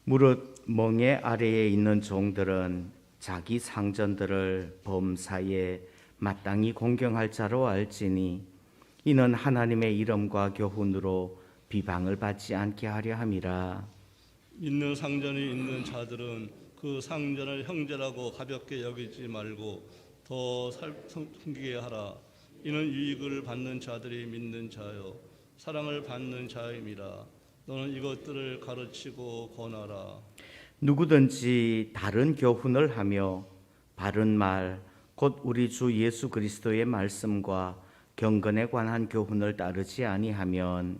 무릇 멍에 아래에 있는 종들은 자기 상전들을 범사에 마땅히 공경할 자로 알지니 이는 하나님의 이름과 교훈으로 비방을 받지 않게 하려 함이라. 있는 상전이 있는 자들은 그 상전을 형제라고 가볍게 여기지 말고 더 섬기게 하라. 이는 유익을 받는 자들이 믿는 자요 사랑을 받는 자임이라. 너는 이것들을 가르치고 권하라. 누구든지 다른 교훈을 하며 바른 말, 곧 우리 주 예수 그리스도의 말씀과 경건에 관한 교훈을 따르지 아니하면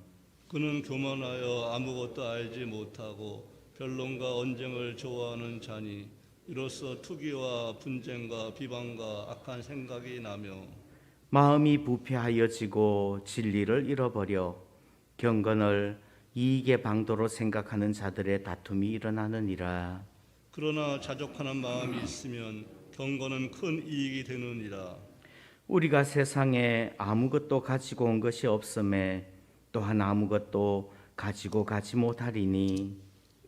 그는 교만하여 아무것도 알지 못하고 변론과 언쟁을 좋아하는 자니 이로써 투기와 분쟁과 비방과 악한 생각이 나며 마음이 부패하여지고 진리를 잃어버려 경건을 이익의 방도로 생각하는 자들의 다툼이 일어나느니라. 그러나 자족하는 마음이 있으면 경건은 큰 이익이 되느니라. 우리가 세상에 아무것도 가지고 온 것이 없음에 또한 아무것도 가지고 가지 못하리니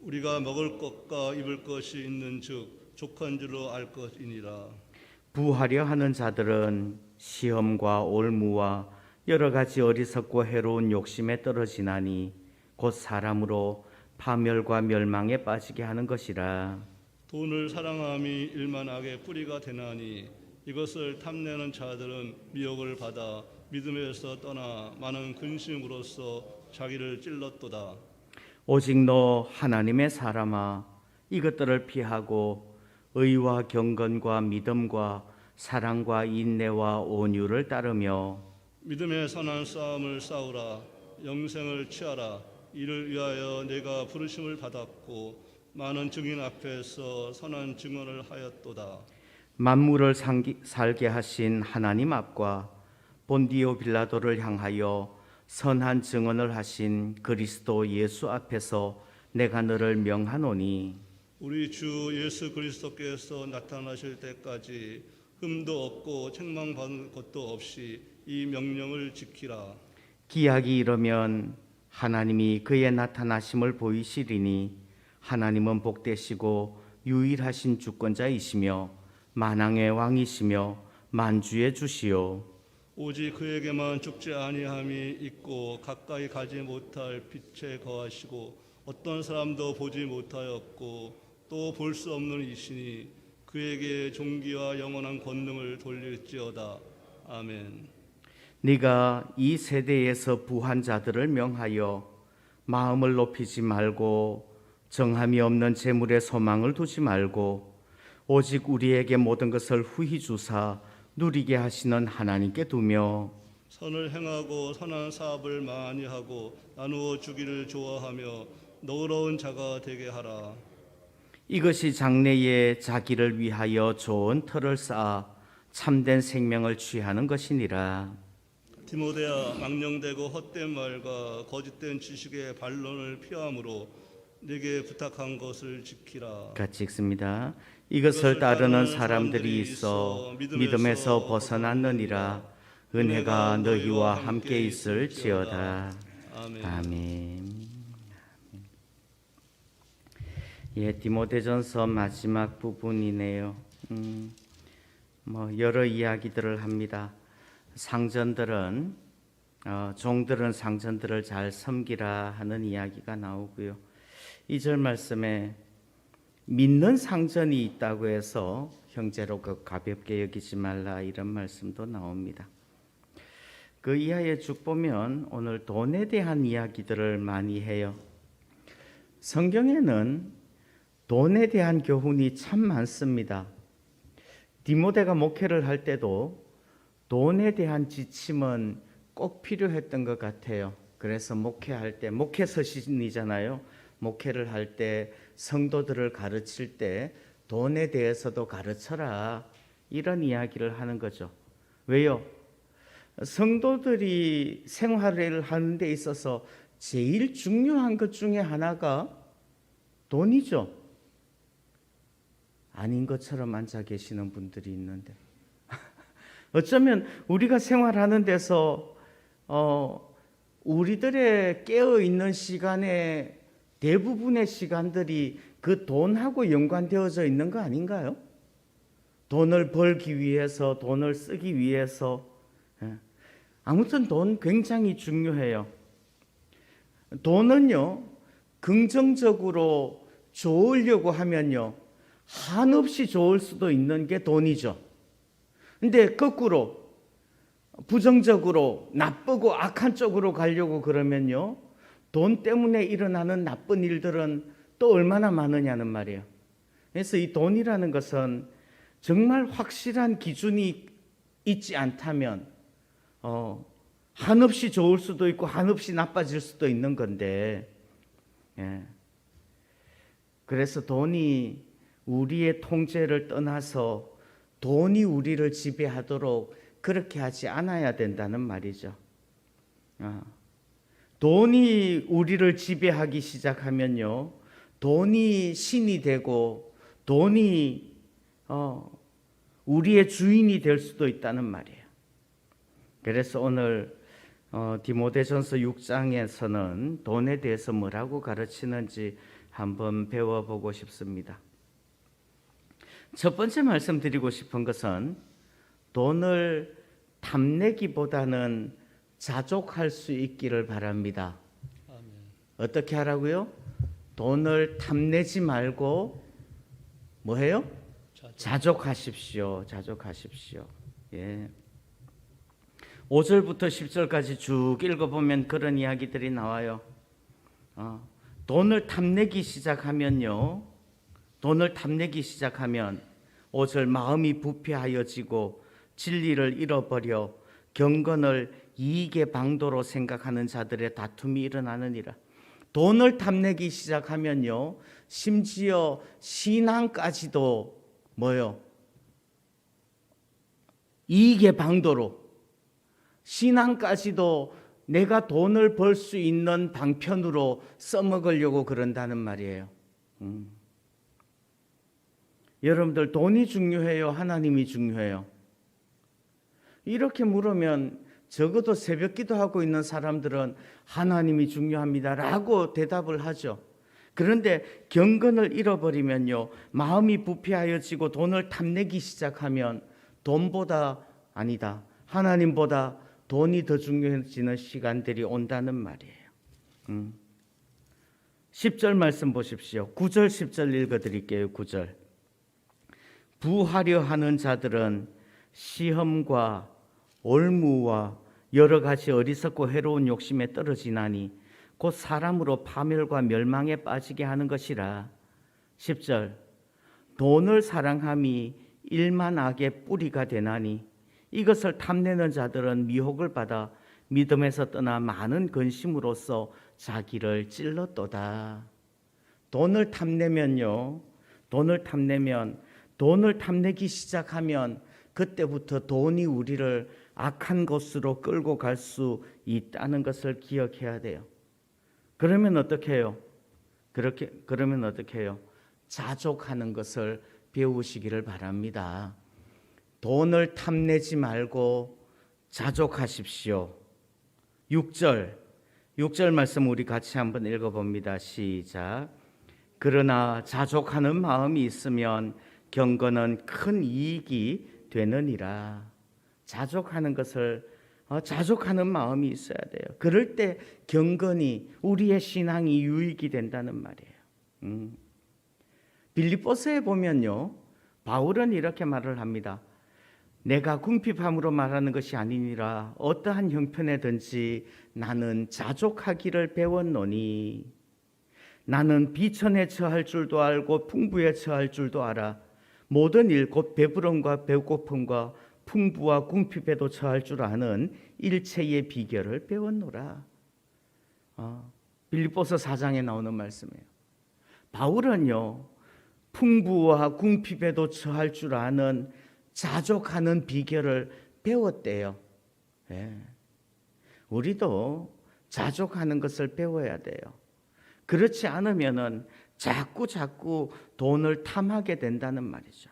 우리가 먹을 것과 입을 것이 있는즉 족한 줄로 알 것이니라. 부하려 하는 자들은 시험과 올무와 여러 가지 어리석고 해로운 욕심에 떨어지나니 곧 사람으로 파멸과 멸망에 빠지게 하는 것이라. 돈을 사랑함이 일만하게 뿌리가 되나니 이것을 탐내는 자들은 미혹을 받아 믿음에서 떠나 많은 근심으로써 자기를 찔렀도다. 오직 너 하나님의 사람아, 이것들을 피하고 의와 경건과 믿음과 사랑과 인내와 온유를 따르며 믿음의 선한 싸움을 싸우라. 영생을 취하라. 이를 위하여 내가 부르심을 받았고 많은 증인 앞에서 선한 증언을 하였도다. 만물을 살게 하신 하나님 앞과 본디오 빌라도를 향하여 선한 증언을 하신 그리스도 예수 앞에서 내가 너를 명하노니 우리 주 예수 그리스도께서 나타나실 때까지 흠도 없고 책망받을 것도 없이 이 명령을 지키라. 기약이 이르면 하나님이 그의 나타나심을 보이시리니 하나님은 복되시고 유일하신 주권자이시며 만왕의 왕이시며 만주의 주시오. 오직 그에게만 죽지 아니함이 있고 가까이 가지 못할 빛에 거하시고 어떤 사람도 보지 못하였고 또 볼 수 없는 이시니 그에게 존귀와 영원한 권능을 돌릴지어다. 아멘. 네가 이 세대에서 부한 자들을 명하여 마음을 높이지 말고 정함이 없는 재물에 소망을 두지 말고 오직 우리에게 모든 것을 후히 주사 누리게 하시는 하나님께 두며 선을 행하고 선한 사업을 많이 하고 나누어 주기를 좋아하며 너그러운 자가 되게 하라. 이것이 장래에 자기를 위하여 좋은 터를 쌓아 참된 생명을 취하는 것이니라. 디모데야, 망령되고 헛된 말과 거짓된 지식의 반론을 피함으로 네게 부탁한 것을 지키라. 같이 읽습니다. 이것을 따르는 사람들이 있어 믿음에서 벗어났느니라. 은혜가 너희와 함께 있을지어다. 아멘. 아멘. 예, 디모데전서 마지막 부분이네요. 여러 이야기들을 합니다. 상전들은 종들은 상전들을 잘 섬기라 하는 이야기가 나오고요. 2절 말씀에 믿는 상전이 있다고 해서 형제로 가볍게 여기지 말라 이런 말씀도 나옵니다. 그 이하에 쭉 보면 오늘 돈에 대한 이야기들을 많이 해요. 성경에는 돈에 대한 교훈이 참 많습니다. 디모데가 목회를 할 때도 돈에 대한 지침은 꼭 필요했던 것 같아요. 그래서 목회할 때, 목회 서신이잖아요. 목회를 할 때 성도들을 가르칠 때 돈에 대해서도 가르쳐라 이런 이야기를 하는 거죠. 왜요? 성도들이 생활을 하는 데 있어서 제일 중요한 것 중에 하나가 돈이죠. 아닌 것처럼 앉아 계시는 분들이 있는데 어쩌면 우리가 생활하는 데서 우리들의 깨어있는 시간에 대부분의 시간들이 그 돈하고 연관되어져 있는 거 아닌가요? 돈을 벌기 위해서, 돈을 쓰기 위해서. 아무튼 돈 굉장히 중요해요. 돈은요, 긍정적으로 좋으려고 하면요, 한없이 좋을 수도 있는 게 돈이죠. 근데 거꾸로 부정적으로 나쁘고 악한 쪽으로 가려고 그러면요, 돈 때문에 일어나는 나쁜 일들은 또 얼마나 많으냐는 말이에요. 그래서 이 돈이라는 것은 정말 확실한 기준이 있지 않다면 한없이 좋을 수도 있고 한없이 나빠질 수도 있는 건데, 그래서 돈이 우리의 통제를 떠나서 돈이 우리를 지배하도록 그렇게 하지 않아야 된다는 말이죠. 돈이 우리를 지배하기 시작하면요, 돈이 신이 되고 돈이 우리의 주인이 될 수도 있다는 말이에요. 그래서 오늘 디모데전서 6장에서는 돈에 대해서 뭐라고 가르치는지 한번 배워보고 싶습니다. 첫 번째 말씀드리고 싶은 것은 돈을 탐내기보다는 자족할 수 있기를 바랍니다. 아멘. 어떻게 하라고요? 돈을 탐내지 말고 뭐해요? 자족하십시오. 자족하십시오. 예. 5절부터 10절까지 쭉 읽어보면 그런 이야기들이 나와요. 돈을 탐내기 시작하면요, 돈을 탐내기 시작하면 5절 마음이 부패하여지고 진리를 잃어버려 경건을 이익의 방도로 생각하는 자들의 다툼이 일어나느니라. 돈을 탐내기 시작하면요, 심지어 신앙까지도 뭐요? 이익의 방도로, 신앙까지도 내가 돈을 벌 수 있는 방편으로 써먹으려고 그런다는 말이에요. 여러분들, 돈이 중요해요? 하나님이 중요해요? 이렇게 물으면 적어도 새벽 기도하고 있는 사람들은 하나님이 중요합니다라고 대답을 하죠. 그런데 경건을 잃어버리면요, 마음이 부패하여지고 돈을 탐내기 시작하면 돈보다 아니다, 하나님보다 돈이 더 중요해지는 시간들이 온다는 말이에요. 10절 말씀 보십시오. 9절 10절 읽어드릴게요. 9절. 부하려 하는 자들은 시험과 올무와 여러 가지 어리석고 해로운 욕심에 떨어지나니 곧 사람으로 파멸과 멸망에 빠지게 하는 것이라. 10절. 돈을 사랑함이 일만 악의 뿌리가 되나니 이것을 탐내는 자들은 미혹을 받아 믿음에서 떠나 많은 근심으로써 자기를 찔렀도다. 돈을 탐내면요, 돈을 탐내기 시작하면 그때부터 돈이 우리를 악한 곳으로 끌고 갈 수 있다는 것을 기억해야 돼요. 그러면 어떻게 해요? 그러면 어떻게 해요? 자족하는 것을 배우시기를 바랍니다. 돈을 탐내지 말고 자족하십시오. 6절 말씀 우리 같이 한번 읽어봅니다. 시작. 그러나 자족하는 마음이 있으면 경건은 큰 이익이 되느니라. 자족하는 마음이 있어야 돼요. 그럴 때 경건이, 우리의 신앙이 유익이 된다는 말이에요. 빌립보서에 보면요, 바울은 이렇게 말을 합니다. 내가 궁핍함으로 말하는 것이 아니니라 어떠한 형편에든지 나는 자족하기를 배웠노니 나는 비천에 처할 줄도 알고 풍부에 처할 줄도 알아 모든 일 곧 배부름과 배고픔과 풍부와 궁핍에도 처할 줄 아는 일체의 비결을 배웠노라. 빌립보서 4장에 나오는 말씀이에요. 바울은요, 풍부와 궁핍에도 처할 줄 아는 자족하는 비결을 배웠대요. 우리도 자족하는 것을 배워야 돼요. 그렇지 않으면은 자꾸 돈을 탐하게 된다는 말이죠.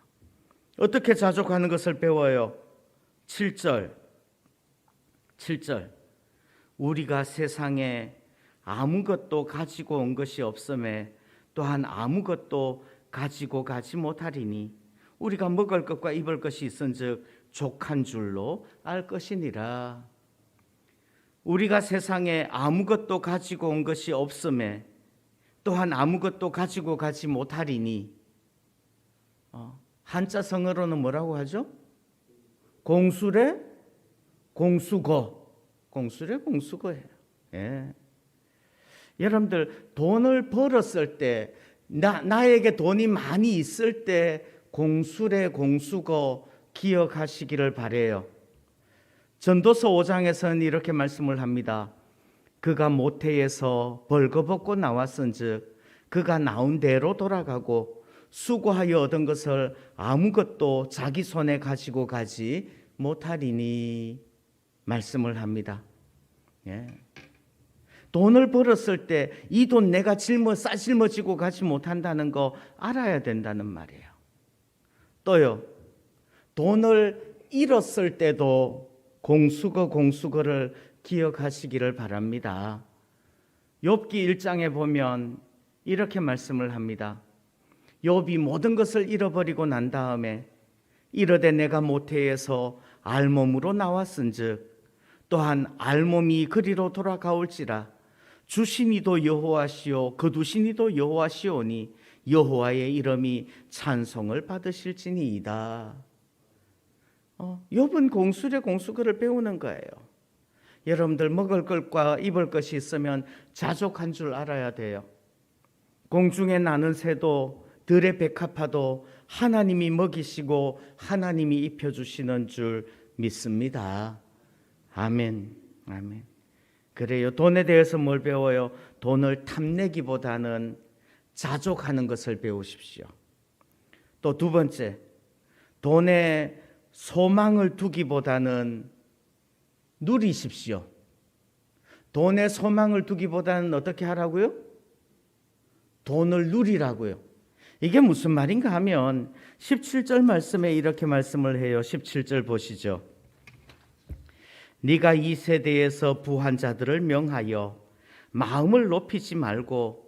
어떻게 자족하는 것을 배워요? 7절. 우리가 세상에 아무것도 가지고 온 것이 없음에 또한 아무것도 가지고 가지 못하리니 우리가 먹을 것과 입을 것이 있은즉 족한 줄로 알 것이니라. 우리가 세상에 아무것도 가지고 온 것이 없음에 또한 아무것도 가지고 가지 못하리니 한자성어로는 뭐라고 하죠? 공수래 공수거. 공수래 공수거예요. 예. 여러분들 돈을 벌었을 때 나에게 돈이 많이 있을 때 공수래 공수거 기억하시기를 바래요. 전도서 5장에서는 이렇게 말씀을 합니다. 그가 모태에서 벌거벗고 나왔은즉 그가 나온 대로 돌아가고 수고하여 얻은 것을 아무것도 자기 손에 가지고 가지 못하리니 말씀을 합니다. 예. 돈을 벌었을 때 이 돈 내가 싸질머지고 가지 못한다는 거 알아야 된다는 말이에요. 또요, 돈을 잃었을 때도 공수거를 기억하시기를 바랍니다. 욥기 1장에 보면 이렇게 말씀을 합니다. 욥이 모든 것을 잃어버리고 난 다음에 이르되 내가 모태에서 알몸으로 나왔은즉 또한 알몸이 그리로 돌아가올지라 주신 이도 여호와시오 거두신 이도 여호와시오니 여호와의 이름이 찬송을 받으실지니이다. 욥은 공수래 공수거를 배우는 거예요. 여러분들 먹을 것과 입을 것이 있으면 자족한 줄 알아야 돼요. 공중에 나는 새도 들의 백합화도 하나님이 먹이시고 하나님이 입혀주시는 줄 믿습니다. 아멘. 아멘. 그래요. 돈에 대해서 뭘 배워요? 돈을 탐내기보다는 자족하는 것을 배우십시오. 또 두 번째, 돈에 소망을 두기보다는 누리십시오. 돈에 소망을 두기보다는 어떻게 하라고요? 돈을 누리라고요. 이게 무슨 말인가 하면 17절 말씀에 이렇게 말씀을 해요. 17절 보시죠. 네가 이 세대에서 부한 자들을 명하여 마음을 높이지 말고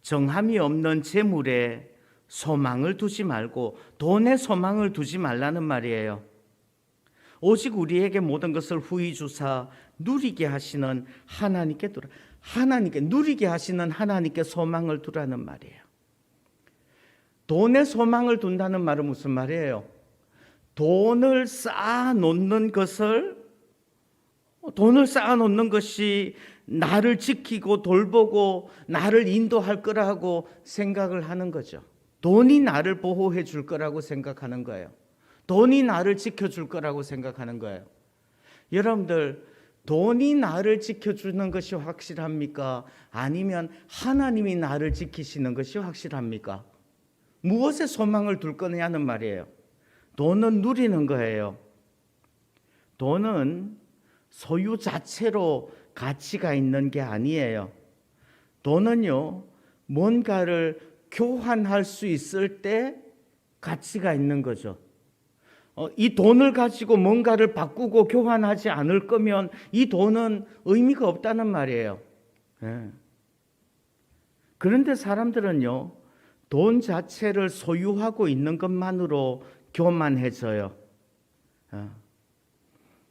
정함이 없는 재물에 소망을 두지 말고 돈에 소망을 두지 말라는 말이에요. 오직 우리에게 모든 것을 후히 주사 누리게 하시는 하나님께 두라. 하나님께 누리게 하시는 하나님께 소망을 두라는 말이에요. 돈에 소망을 둔다는 말은 무슨 말이에요? 돈을 쌓아놓는 것이 나를 지키고 돌보고 나를 인도할 거라고 생각을 하는 거죠. 돈이 나를 보호해 줄 거라고 생각하는 거예요. 돈이 나를 지켜줄 거라고 생각하는 거예요. 여러분들, 돈이 나를 지켜주는 것이 확실합니까? 아니면 하나님이 나를 지키시는 것이 확실합니까? 무엇에 소망을 둘 거냐는 말이에요. 돈은 누리는 거예요. 돈은 소유 자체로 가치가 있는 게 아니에요. 돈은요, 뭔가를 교환할 수 있을 때 가치가 있는 거죠. 이 돈을 가지고 뭔가를 바꾸고 교환하지 않을 거면 이 돈은 의미가 없다는 말이에요. 예. 그런데 사람들은요, 돈 자체를 소유하고 있는 것만으로 교만해져요.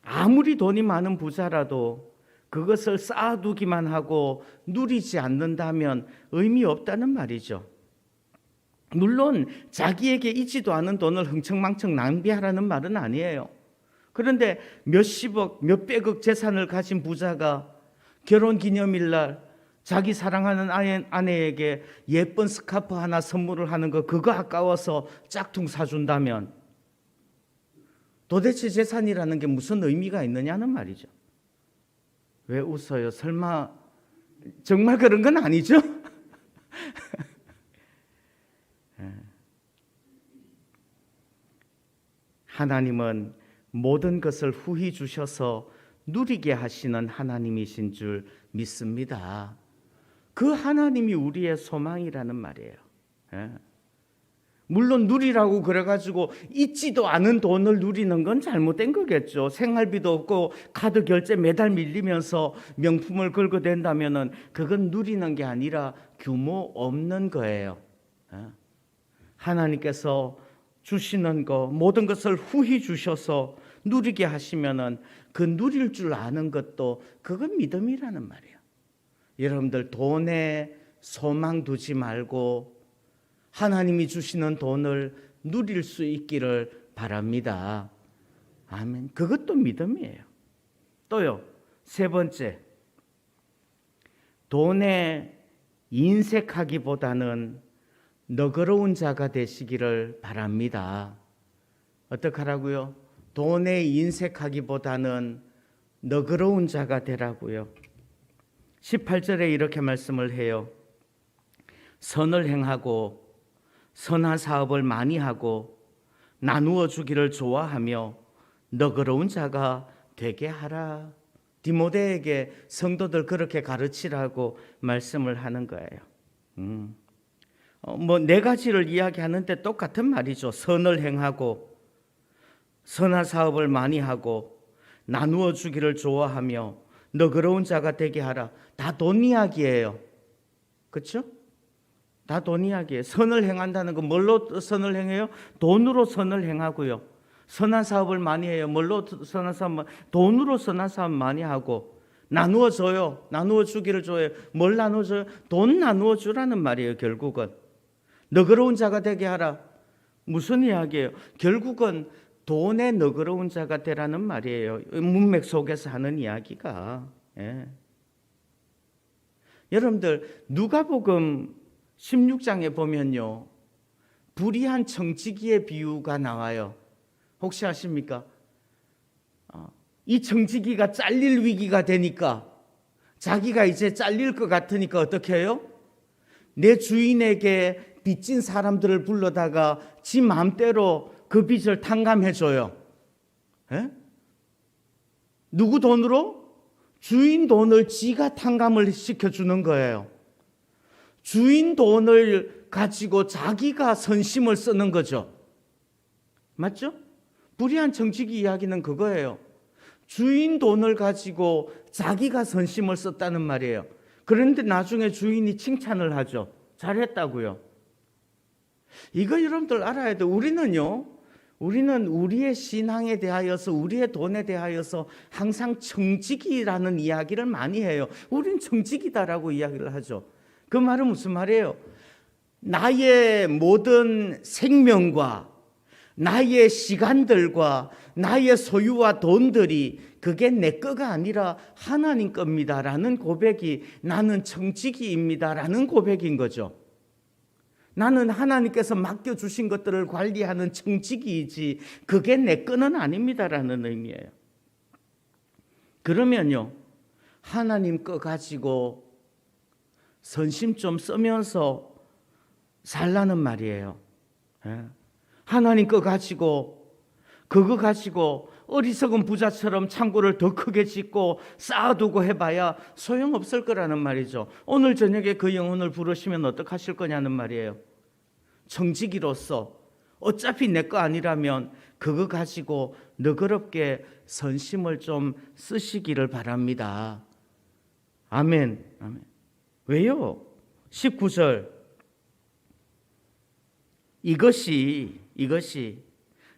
아무리 돈이 많은 부자라도 그것을 쌓아두기만 하고 누리지 않는다면 의미 없다는 말이죠. 물론 자기에게 있지도 않은 돈을 흥청망청 낭비하라는 말은 아니에요. 그런데 몇십억, 몇백억 재산을 가진 부자가 결혼기념일날 자기 사랑하는 아내에게 예쁜 스카프 하나 선물을 하는 거 그거 아까워서 짝퉁 사준다면 도대체 재산이라는 게 무슨 의미가 있느냐는 말이죠. 왜 웃어요? 설마 정말 그런 건 아니죠? 하나님은 모든 것을 후히 주셔서 누리게 하시는 하나님이신 줄 믿습니다. 그 하나님이 우리의 소망이라는 말이에요. 물론 누리라고 그래가지고 있지도 않은 돈을 누리는 건 잘못된 거겠죠. 생활비도 없고 카드 결제 매달 밀리면서 명품을 긁어댄다면은 그건 누리는 게 아니라 규모 없는 거예요. 하나님께서 주시는 거 모든 것을 후히 주셔서 누리게 하시면은 그 누릴 줄 아는 것도 그건 믿음이라는 말이에요. 여러분들 돈에 소망 두지 말고 하나님이 주시는 돈을 누릴 수 있기를 바랍니다. 아멘. 그것도 믿음이에요. 또요, 세 번째, 돈에 인색하기보다는 너그러운 자가 되시기를 바랍니다. 어떡하라고요? 돈에 인색하기보다는 너그러운 자가 되라고요. 18절에 이렇게 말씀을 해요. 선을 행하고 선한 사업을 많이 하고 나누어 주기를 좋아하며 너그러운 자가 되게 하라. 디모데에게 성도들 그렇게 가르치라고 말씀을 하는 거예요. 네 가지를 이야기하는데 똑같은 말이죠. 선을 행하고 선한 사업을 많이 하고 나누어 주기를 좋아하며 너그러운 자가 되게 하라. 다 돈 이야기예요. 그렇죠? 다 돈 이야기예요. 선을 행한다는 건 뭘로 선을 행해요? 돈으로 선을 행하고요. 선한 사업을 많이 해요. 뭘로 선한 사업? 돈으로 선한 사업 많이 하고 나누어 줘요. 나누어 주기를 줘요. 뭘 나누어 줘요? 돈 나누어 주라는 말이에요. 결국은 너그러운 자가 되게 하라. 무슨 이야기예요? 결국은 돈에 너그러운 자가 되라는 말이에요. 문맥 속에서 하는 이야기가. 여러분들 누가복음 16장에 보면요, 불의한 청지기의 비유가 나와요. 혹시 아십니까? 이 청지기가 잘릴 위기가 되니까, 자기가 이제 잘릴 것 같으니까 어떻게 해요? 내 주인에게 빚진 사람들을 불러다가 지 마음대로 그 빚을 탕감해줘요. 누구 돈으로? 주인 돈을 지가 탕감을 시켜주는 거예요. 주인 돈을 가지고 자기가 선심을 쓰는 거죠. 맞죠? 불의한 청지기 이야기는 그거예요. 주인 돈을 가지고 자기가 선심을 썼다는 말이에요. 그런데 나중에 주인이 칭찬을 하죠. 잘했다고요. 이거 여러분들 알아야 돼요. 우리는 우리의 신앙에 대하여서, 우리의 돈에 대하여서 항상 청지기라는 이야기를 많이 해요. 우린 청지기다라고 이야기를 하죠. 그 말은 무슨 말이에요? 나의 모든 생명과 나의 시간들과 나의 소유와 돈들이 그게 내 거가 아니라 하나님 겁니다라는 고백이, 나는 청지기입니다라는 고백인 거죠. 나는 하나님께서 맡겨주신 것들을 관리하는 청지기이지 그게 내 거는 아닙니다라는 의미예요. 그러면요, 하나님 거 가지고 선심 좀 쓰면서 살라는 말이에요. 하나님 거 가지고, 그거 가지고 어리석은 부자처럼 창고를 더 크게 짓고 쌓아두고 해봐야 소용없을 거라는 말이죠. 오늘 저녁에 그 영혼을 부르시면 어떡하실 거냐는 말이에요. 청지기로서 어차피 내 거 아니라면 그거 가지고 너그럽게 선심을 좀 쓰시기를 바랍니다. 아멘. 아멘. 왜요? 19절, 이것이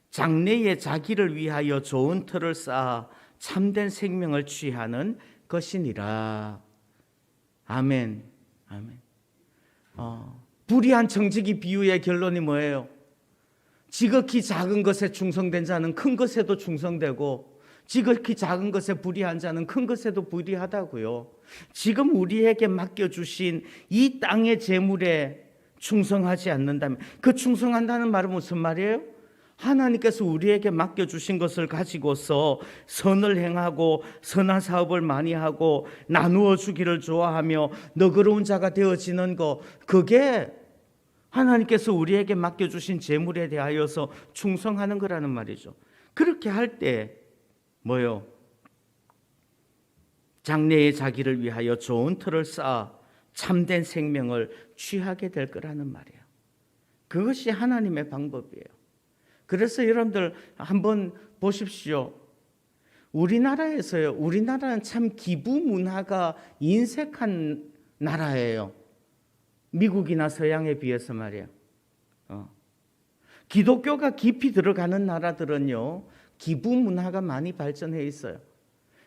장래의 자기를 위하여 좋은 터를 쌓아 참된 생명을 취하는 것이니라. 아멘. 아멘. 불의한 청지기 비유의 결론이 뭐예요? 지극히 작은 것에 충성된 자는 큰 것에도 충성되고, 지극히 작은 것에 불의한 자는 큰 것에도 불의하다고요. 지금 우리에게 맡겨주신 이 땅의 재물에 충성하지 않는다면, 그 충성한다는 말은 무슨 말이에요? 하나님께서 우리에게 맡겨주신 것을 가지고서 선을 행하고 선한 사업을 많이 하고 나누어 주기를 좋아하며 너그러운 자가 되어지는 것, 그게 하나님께서 우리에게 맡겨주신 재물에 대하여서 충성하는 거라는 말이죠. 그렇게 할 때 뭐요? 장래의 자기를 위하여 좋은 터를 쌓아 참된 생명을 취하게 될 거라는 말이에요. 그것이 하나님의 방법이에요. 그래서 여러분들 한번 보십시오. 우리나라에서요. 우리나라는 참 기부 문화가 인색한 나라예요. 미국이나 서양에 비해서 말이에요. 기독교가 깊이 들어가는 나라들은요. 기부 문화가 많이 발전해 있어요.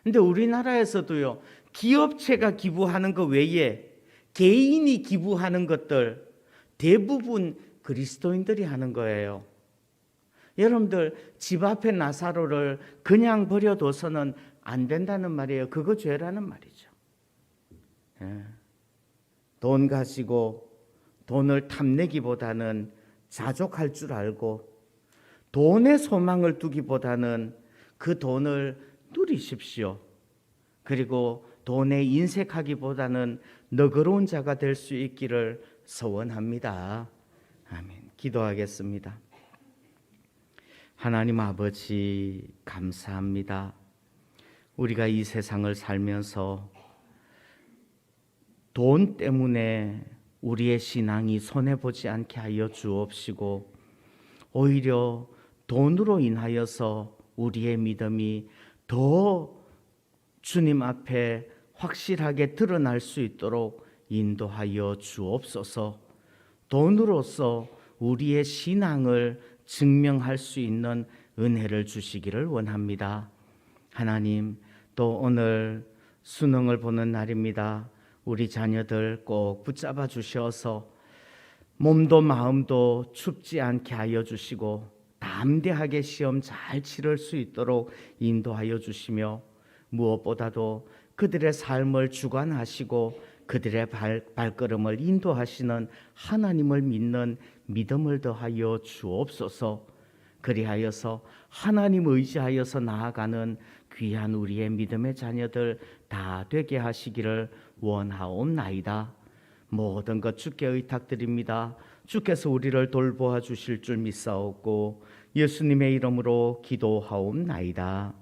근데 우리나라에서도요. 기업체가 기부하는 것 외에 개인이 기부하는 것들 대부분 그리스도인들이 하는 거예요. 여러분들 집 앞에 나사로를 그냥 버려둬서는 안 된다는 말이에요. 그거 죄라는 말이죠. 돈 가지고 돈을 탐내기보다는 자족할 줄 알고 돈에 소망을 두기보다는 그 돈을 누리십시오. 그리고 돈에 인색하기보다는 너그러운 자가 될 수 있기를 소원합니다. 아멘. 기도하겠습니다. 하나님 아버지 감사합니다. 우리가 이 세상을 살면서 돈 때문에 우리의 신앙이 손해보지 않게 하여 주옵시고 오히려 돈으로 인하여서 우리의 믿음이 더 주님 앞에 확실하게 드러날 수 있도록 인도하여 주옵소서. 돈으로서 우리의 신앙을 증명할 수 있는 은혜를 주시기를 원합니다. 하나님, 또 오늘 수능을 보는 날입니다. 우리 자녀들 꼭 붙잡아 주셔서 몸도 마음도 춥지 않게 하여 주시고 담대하게 시험 잘 치를 수 있도록 인도하여 주시며 무엇보다도 그들의 삶을 주관하시고 그들의 발걸음을 인도하시는 하나님을 믿는 믿음을 더하여 주옵소서. 그리하여서 하나님 의지하여서 나아가는 귀한 우리의 믿음의 자녀들 다 되게 하시기를 원하옵나이다. 모든 것 주께 의탁드립니다. 주께서 우리를 돌보아 주실 줄 믿사옵고 예수님의 이름으로 기도하옵나이다.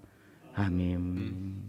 아멘.